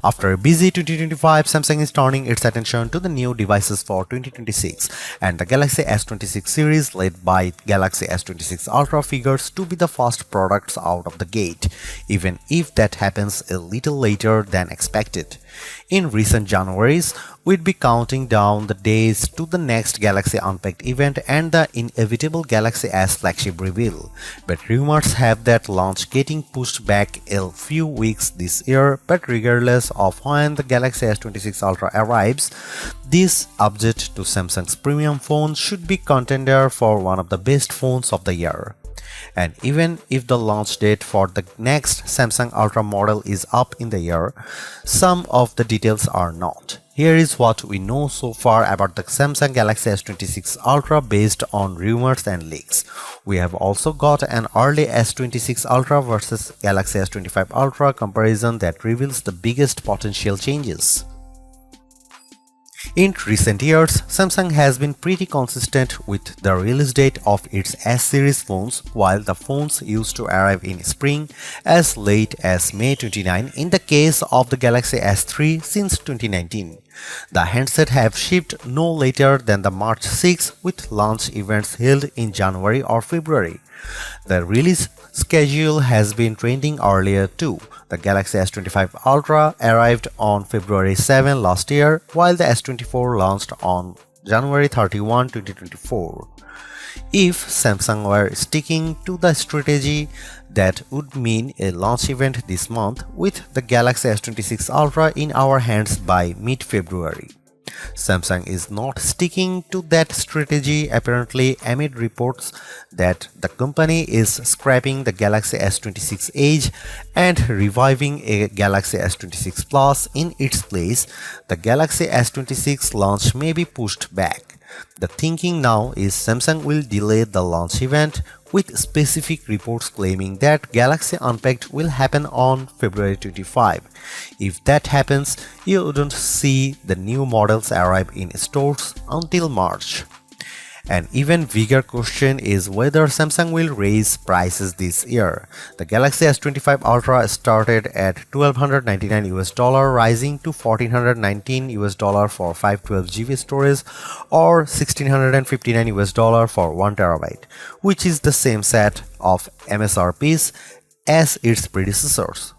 After a busy 2025, Samsung is turning its attention to the new devices for 2026, and the Galaxy S26 series led by Galaxy S26 Ultra figures to be the first products out of the gate, even if that happens a little later than expected. In recent Januaries, we'd be counting down the days to the next Galaxy Unpacked event and the inevitable Galaxy S Flagship reveal, but rumors have that launch getting pushed back a few weeks this year. But regardless of when the Galaxy S26 Ultra arrives, this update to Samsung's premium phone should be contender for one of the best phones of the year. And even if the launch date for the next Samsung Ultra model is up in the air, some of the details are not. Here is what we know so far about the Samsung Galaxy S26 Ultra based on rumors and leaks. We have also got an early S26 Ultra versus Galaxy S25 Ultra comparison that reveals the biggest potential changes. In recent years, Samsung has been pretty consistent with the release date of its S-series phones, while the phones used to arrive in spring as late as May 29 in the case of the Galaxy S3 since 2019. The handsets have shipped no later than the March 6 with launch events held in January or February. The release schedule has been trending earlier too. The Galaxy S25 Ultra arrived on February 7 last year, while the S24 launched on January 31, 2024. If Samsung were sticking to the strategy, that would mean a launch event this month with the Galaxy S26 Ultra in our hands by mid-February. Samsung is not sticking to that strategy apparently amid reports that the company is scrapping the Galaxy S26 Edge and reviving a Galaxy S26 Plus in its place. The Galaxy S26 launch may be pushed back. The thinking now is Samsung will delay the launch event, with specific reports claiming that Galaxy Unpacked will happen on February 25. If that happens, you wouldn't see the new models arrive in stores until March. An even bigger question is whether Samsung will raise prices this year. The Galaxy S25 Ultra started at $1,299 rising to $1,419 for 512GB storage or $1,659 for 1TB, which is the same set of MSRPs as its predecessors.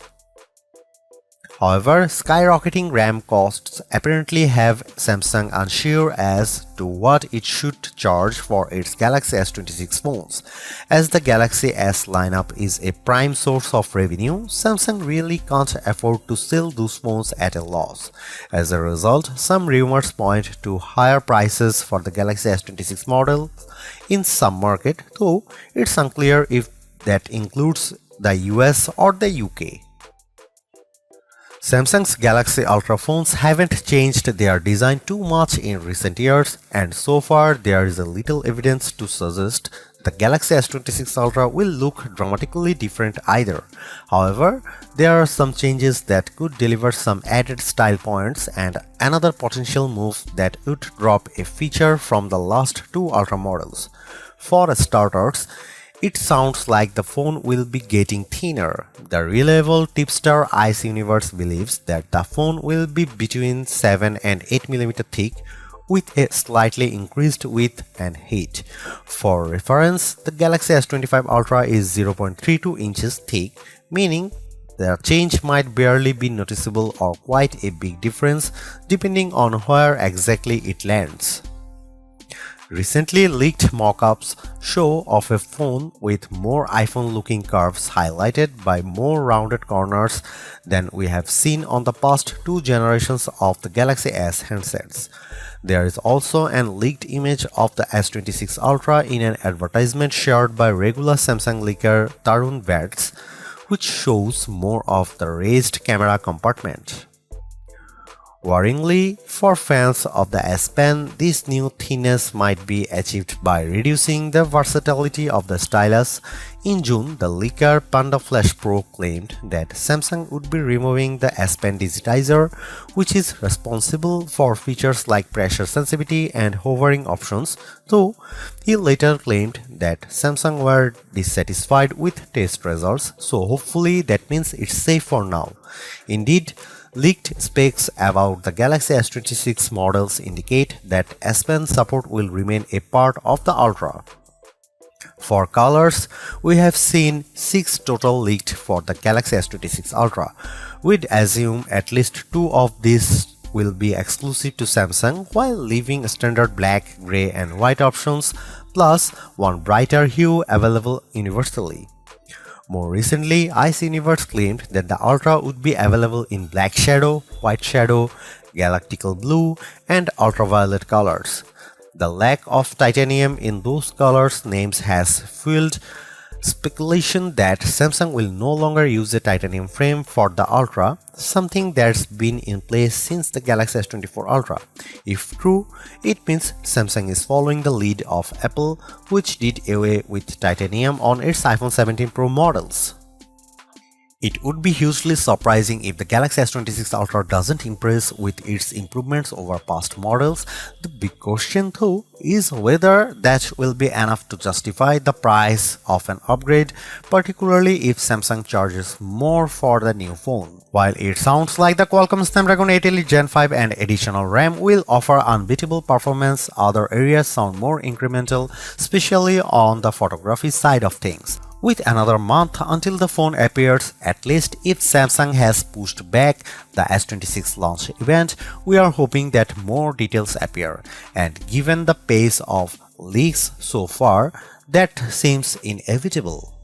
However, skyrocketing RAM costs apparently have Samsung unsure as to what it should charge for its Galaxy S26 phones. As the Galaxy S lineup is a prime source of revenue, Samsung really can't afford to sell those phones at a loss. As a result, some rumors point to higher prices for the Galaxy S26 model in some market, though it's unclear if that includes the US or the UK. Samsung's Galaxy Ultra phones haven't changed their design too much in recent years, and so far there is a little evidence to suggest the Galaxy S26 Ultra will look dramatically different either. However, there are some changes that could deliver some added style points, and another potential move that would drop a feature from the last two Ultra models. For starters, it sounds like the phone will be getting thinner. The reliable tipster Ice Universe believes that the phone will be between 7 and 8mm thick with a slightly increased width and height. For reference, the Galaxy S25 Ultra is 0.32 inches thick, meaning the change might barely be noticeable or quite a big difference depending on where exactly it lands. Recently leaked mock-ups show of a phone with more iPhone-looking curves highlighted by more rounded corners than we have seen on the past two generations of the Galaxy S handsets. There is also an leaked image of the S26 Ultra in an advertisement shared by regular Samsung leaker Tarun Vats, which shows more of the raised camera compartment. Worryingly, for fans of the S Pen, this new thinness might be achieved by reducing the versatility of the stylus. In June, the leaker Panda Flash Pro claimed that Samsung would be removing the S Pen digitizer, which is responsible for features like pressure sensitivity and hovering options, though he later claimed that Samsung were dissatisfied with test results, so hopefully that means it's safe for now. Indeed, Leaked specs about the Galaxy S26 models indicate that S Pen support will remain a part of the Ultra. For colors, we have seen 6 total leaked for the Galaxy S26 Ultra. We'd assume at least 2 of these will be exclusive to Samsung, while leaving standard black, grey and white options, plus one brighter hue available universally. More recently, Ice Universe claimed that the Ultra would be available in black shadow, white shadow, galactical blue and ultraviolet colors. The lack of titanium in those colors names has fueled speculation that Samsung will no longer use a titanium frame for the Ultra, something that's been in place since the Galaxy S24 Ultra. If true, it means Samsung is following the lead of Apple, which did away with titanium on its iPhone 17 Pro models. It would be hugely surprising if the Galaxy S26 Ultra doesn't impress with its improvements over past models. The big question though is whether that will be enough to justify the price of an upgrade, particularly if Samsung charges more for the new phone. While it sounds like the Qualcomm Snapdragon 8 Elite Gen 5 and additional RAM will offer unbeatable performance, other areas sound more incremental, especially on the photography side of things. With another month until the phone appears, at least if Samsung has pushed back the S26 launch event, we are hoping that more details appear. And given the pace of leaks so far, that seems inevitable.